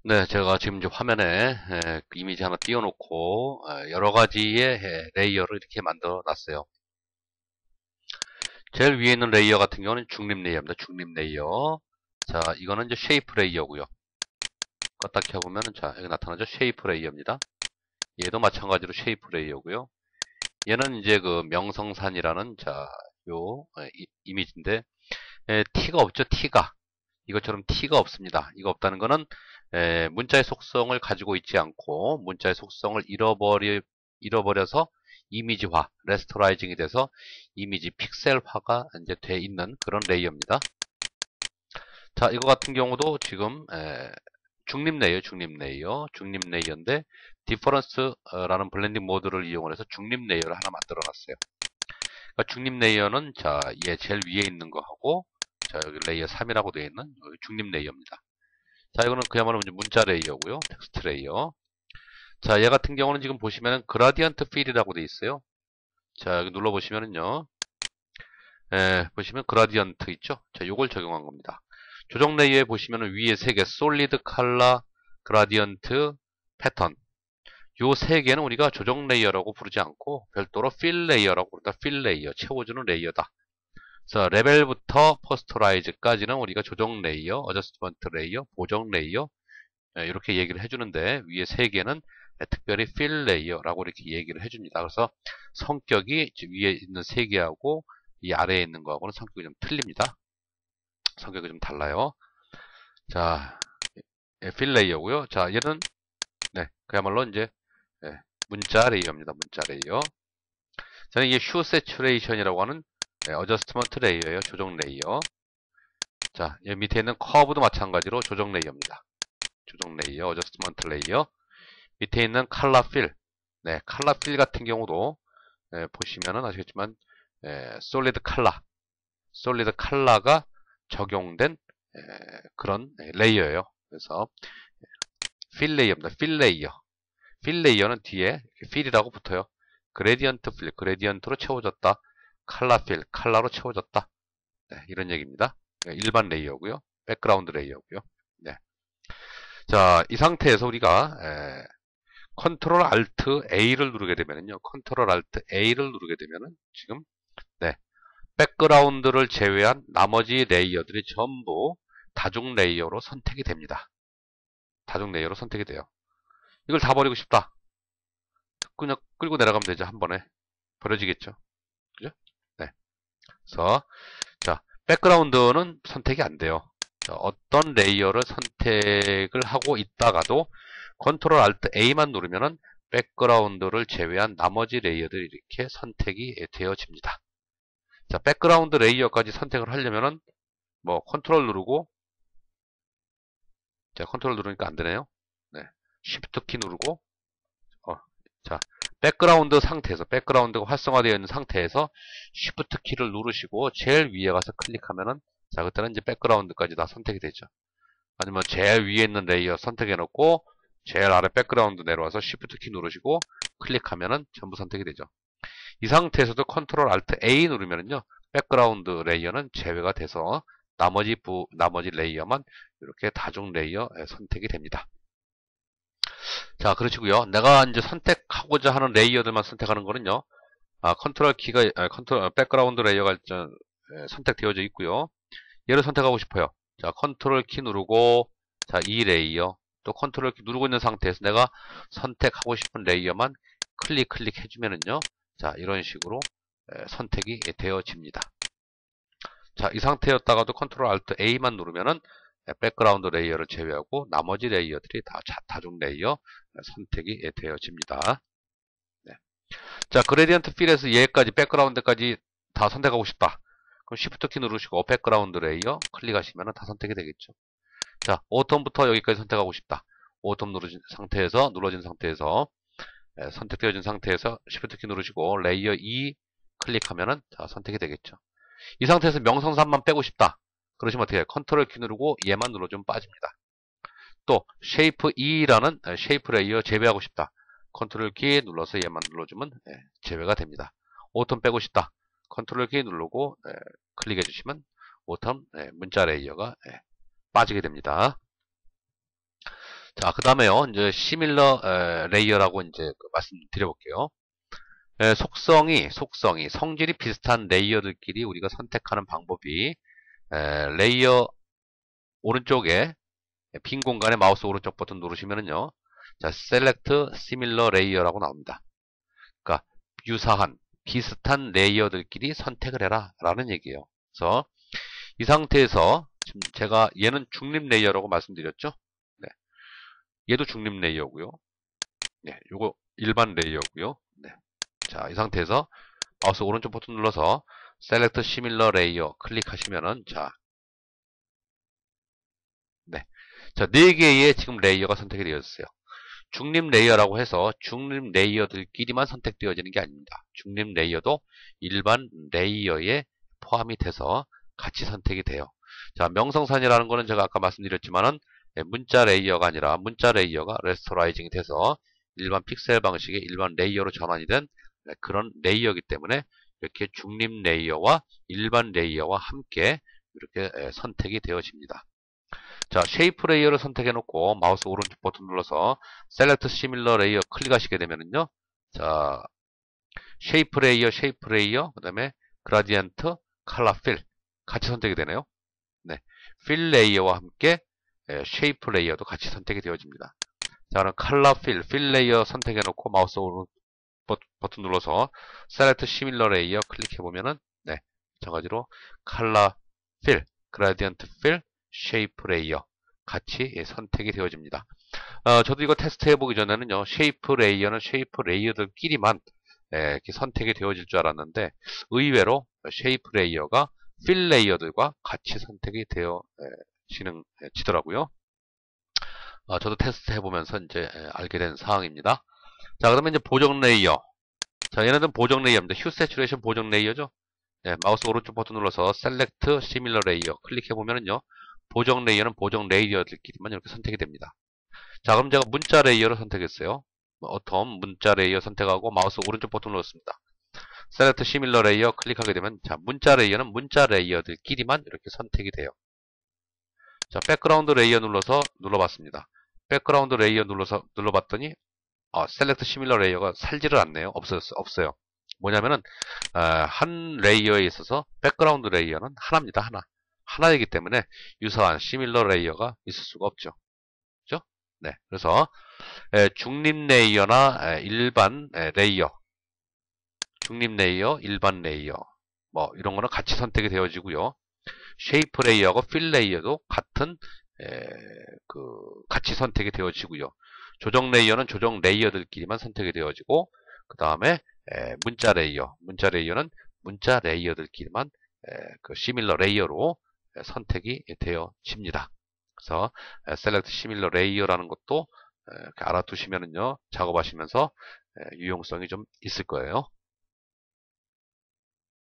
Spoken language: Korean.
네, 제가 지금 이제 화면에 그 이미지 하나 띄워놓고 여러 가지의 레이어를 이렇게 만들어 놨어요. 제일 위에 있는 레이어 같은 경우는 중립 레이어입니다. 중립 레이어. 자, 이거는 이제 쉐이프 레이어고요. 껐다 켜보면은 자, 여기 나타나죠? 쉐이프 레이어입니다. 얘도 마찬가지로 쉐이프 레이어고요. 얘는 이제 그 명성산이라는 자, 요 이미지인데 티가 없죠? 티가. 이것처럼 티가 없습니다. 이거 없다는 거는 문자의 속성을 가지고 있지 않고 문자의 속성을 잃어버려서 이미지화, 레스토라이징이 돼서 이미지 픽셀화가 이제 돼 있는 그런 레이어입니다. 자, 이거 같은 경우도 지금 중립 레이어, 중립 레이어인데 디퍼런스라는 블렌딩 모드를 이용해서 중립 레이어를 하나 만들어 놨어요. 그러니까 중립 레이어는 자, 얘 제일 위에 있는 거하고 자, 여기 레이어 3이라고 되어 있는 여기 중립 레이어입니다. 자, 이거는 그야말로 이제 문자 레이어고요. 텍스트 레이어. 자, 얘 같은 경우는 지금 보시면은 그라디언트 필이라고 되어 있어요. 자, 여기 눌러보시면은요. 보시면 그라디언트 있죠? 자, 요걸 적용한 겁니다. 조정 레이어에 보시면은 위에 세 개, 솔리드, 칼라, 그라디언트, 패턴. 요 세 개는 우리가 조정 레이어라고 부르지 않고 별도로 필 레이어라고 부른다. 필 레이어, 채워주는 레이어다. 그래서 레벨부터 퍼스터라이즈까지는 우리가 조정 레이어, 어저스트먼트 레이어, 보정 레이어 이렇게 얘기를 해주는데 위에 세 개는 특별히 필 레이어라고 이렇게 얘기를 해줍니다. 그래서 성격이 위에 있는 세 개하고 이 아래에 있는 거하고는 성격이 좀 틀립니다. 성격이 좀 달라요. 자, 필 레이어고요. 자, 얘는 네, 그야말로 이제 문자 레이어입니다. 문자 레이어. 저는 이게 슈 세츄레이션이라고 하는 어저스트먼트 레이어예요. 조정 레이어. 자, 여기 밑에 있는 커브도 마찬가지로 조정 레이어입니다. 조정 레이어, 어저스트먼트 레이어. 밑에 있는 칼라 필. 네, 칼라 필 같은 경우도 보시면은 아시겠지만 솔리드 칼라, 솔리드 칼라가 적용된 그런 레이어예요. 그래서 필 레이어입니다. 필 레이어. 필 레이어는 뒤에 필이라고 붙어요. 그레디언트 필, 그레디언트로 채워졌다. 칼라 필, 칼라로 채워졌다. 네, 이런 얘기입니다. 일반 레이어고요. 백그라운드 레이어고요. 네. 자, 이 상태에서 우리가 컨트롤 알트 A를 누르게 되면은요. 컨트롤 알트 A를 누르게 되면은 지금 네. 백그라운드를 제외한 나머지 레이어들이 전부 다중 레이어로 선택이 됩니다. 다중 레이어로 선택이 돼요. 이걸 다 버리고 싶다. 그냥 끌고 내려가면 되죠. 한 번에. 버려지겠죠. 그죠? 네. 그래서 자, 백그라운드는 선택이 안 돼요. 자, 어떤 레이어를 선택을 하고 있다가도 컨트롤 알트 A만 누르면은 백그라운드를 제외한 나머지 레이어들이 이렇게 선택이 되어집니다. 자, 백그라운드 레이어까지 선택을 하려면은 뭐 컨트롤 누르고 자, 컨트롤 누르니까 안 되네요. 네. 쉬프트 키 누르고 자, 백그라운드 상태에서 백그라운드가 활성화되어 있는 상태에서 쉬프트 키를 누르시고 제일 위에 가서 클릭하면은 자, 그때는 이제 백그라운드까지 다 선택이 되죠. 아니면 제일 위에 있는 레이어 선택해 놓고 제일 아래 백그라운드 내려와서 쉬프트 키 누르시고 클릭하면은 전부 선택이 되죠. 이 상태에서도 컨트롤 알트 A 누르면은요. 백그라운드 레이어는 제외가 돼서 나머지 레이어만 이렇게 다중 레이어 선택이 됩니다. 자, 그러시고요. 내가 이제 선택하고자 하는 레이어들만 선택하는 거는요. 컨트롤 키가 백그라운드 레이어가 선택되어져 있고요. 얘를 선택하고 싶어요. 자, 컨트롤 키 누르고 자, 이 레이어 또 컨트롤 키 누르고 있는 상태에서 내가 선택하고 싶은 레이어만 클릭 해주면은요. 자, 이런 식으로 선택이 되어집니다. 자, 이 상태였다가도 컨트롤 알트 A만 누르면은 백그라운드 레이어를 제외하고 나머지 레이어들이 다 다중 레이어 선택이 되어집니다. 네. 자, 그레디언트 필에서 얘까지 백그라운드까지 다 선택하고 싶다. 그럼 Shift 키 누르시고 백그라운드 레이어 클릭하시면 다 선택이 되겠죠. 자, 오텀부터 여기까지 선택하고 싶다. 오텀 눌러진 상태에서 선택되어진 상태에서 Shift 키 누르시고 레이어 2 클릭하면은 자, 선택이 되겠죠. 이 상태에서 명성산만 빼고 싶다. 그러시면 어떻게 해요? 컨트롤 키 누르고 얘만 눌러주면 빠집니다. 또 쉐이프 2라는 쉐이프 레이어 제외하고 싶다. 컨트롤 키 눌러서 얘만 눌러주면 제외가 됩니다. 오텀 빼고 싶다. 컨트롤 키 누르고 클릭해 주시면 오텀 문자 레이어가 빠지게 됩니다. 자, 그 다음에요. 이제 시밀러 레이어라고 이제 말씀드려볼게요. 속성이 성질이 비슷한 레이어들끼리 우리가 선택하는 방법이 레이어 오른쪽에 빈 공간에 마우스 오른쪽 버튼 누르시면은요. 자, Select Similar Layer라고 나옵니다. 그러니까 유사한 비슷한 레이어들끼리 선택을 해라 라는 얘기예요. 그래서 이 상태에서 지금 제가 얘는 중립 레이어라고 말씀드렸죠. 네, 얘도 중립 레이어고요. 네, 요거 일반 레이어고요. 네, 자, 이 상태에서 마우스 오른쪽 버튼 눌러서 Select Similar Layer 클릭하시면은 자, 네, 자, 4개의 지금 레이어가 선택이 되었어요. 중립 레이어라고 해서 중립 레이어들끼리만 선택되어지는 게 아닙니다. 중립 레이어도 일반 레이어에 포함이 돼서 같이 선택이 돼요. 자, 명성산이라는 거는 제가 아까 말씀드렸지만은 문자 레이어가 아니라 문자 레이어가 레스토라이징이 돼서 일반 픽셀 방식의 일반 레이어로 전환이 된 그런 레이어이기 때문에 이렇게 중립 레이어와 일반 레이어와 함께 이렇게 선택이 되어집니다. 자, 쉐이프 레이어를 선택해 놓고 마우스 오른쪽 버튼 눌러서 셀렉트 시밀러 레이어 클릭하시게 되면은요. 자, 쉐이프 레이어, 그다음에 그라디언트, 컬러 필 같이 선택이 되네요. 네. 필 레이어와 함께 쉐이프 레이어도 같이 선택이 되어집니다. 자, 그럼 컬러 필 레이어 선택해 놓고 마우스 오른쪽 버튼 눌러서 셀렉트 시밀러 레이어 클릭해 보면은 네. 마찬가지로 컬러 필, 그라디언트 필, 쉐이프 레이어 같이 선택이 되어집니다. 저도 이거 테스트 해보기 전에는요, 쉐이프 레이어는 쉐이프 레이어들끼리만 이렇게 선택이 되어질 줄 알았는데 의외로 쉐이프 레이어가 필 레이어들과 같이 선택이 되어지더라고요. 저도 테스트 해보면서 이제 알게 된 사항입니다. 자, 그러면 이제 보정 레이어. 자, 얘네들은 보정 레이어입니다. 휴 세츄레이션 보정 레이어죠. 네, 마우스 오른쪽 버튼 눌러서 셀렉트 시밀러 레이어 클릭해 보면은요. 보정 레이어는 보정 레이어들끼리만 이렇게 선택이 됩니다. 자, 그럼 제가 문자 레이어를 선택했어요. 어텀 문자 레이어 선택하고 마우스 오른쪽 버튼 눌렀습니다. 셀렉트 시밀러 레이어 클릭하게 되면 자, 문자 레이어는 문자 레이어들끼리만 이렇게 선택이 돼요. 자, 백그라운드 레이어 눌러봤습니다. 백그라운드 레이어 눌러봤더니 셀렉트 시밀러 레이어가 살지를 않네요. 없어요. 뭐냐면은 한 레이어에 있어서 백그라운드 레이어는 하나입니다. 하나이기 때문에 유사한 시밀러 레이어가 있을 수가 없죠. 그죠? 네. 그래서 중립 레이어나 일반 레이어, 중립 레이어, 일반 레이어 뭐 이런 거는 같이 선택이 되어지고요. 쉐이프 레이어하고 필 레이어도 같은 같이 선택이 되어지고요. 조정 레이어는 조정 레이어들끼리만 선택이 되어지고 그 다음에 문자 레이어는 문자 레이어들끼리만 그 시밀러 레이어로 선택이 되어집니다. 그래서 셀렉트 시밀러 레이어라는 것도 알아두시면은요 작업하시면서 유용성이 좀 있을 거예요.